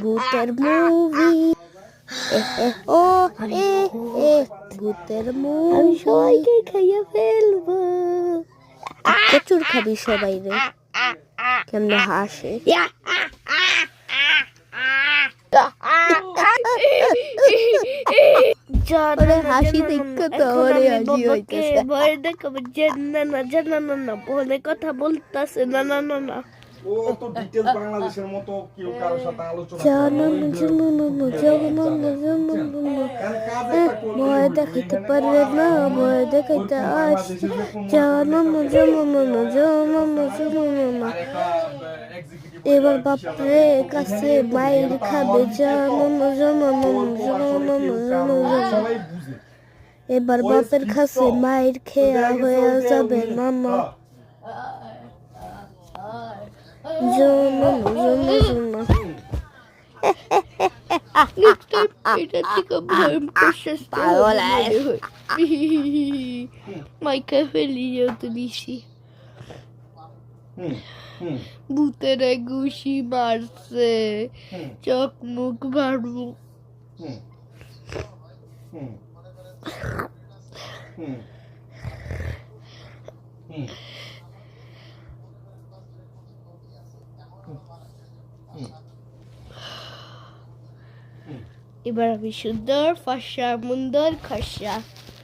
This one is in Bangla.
ভূতের মুভি ও এ এ ভূতের মুভি আমি সবাইকে খাইয়ে ফেলবো প্রচুর খাবি সবাই রে কেমনে হাসে হাসি দেখে তো হাসি হইতেছে ভয় দেখাবো না বলে কথা বলতেছে না ও তো ডিটেইলস বাংলাদেশের মতো কেউ কারোর সাথে আলোচনা ভয় দেখাইতে পারবে না ভয় দেখাইতে আসছে এবার বাপরে কাছে মায়ের খাবে এবার বাপের কাছে মায়ের খেয়া হয়ে যাবে মামা মাইকা ফেলিও তুলিসি ভূতের ঘুষি মারছে চোখ মুখ মারবো এবার আমি সুন্দর ফর্সা মুন্দর খসা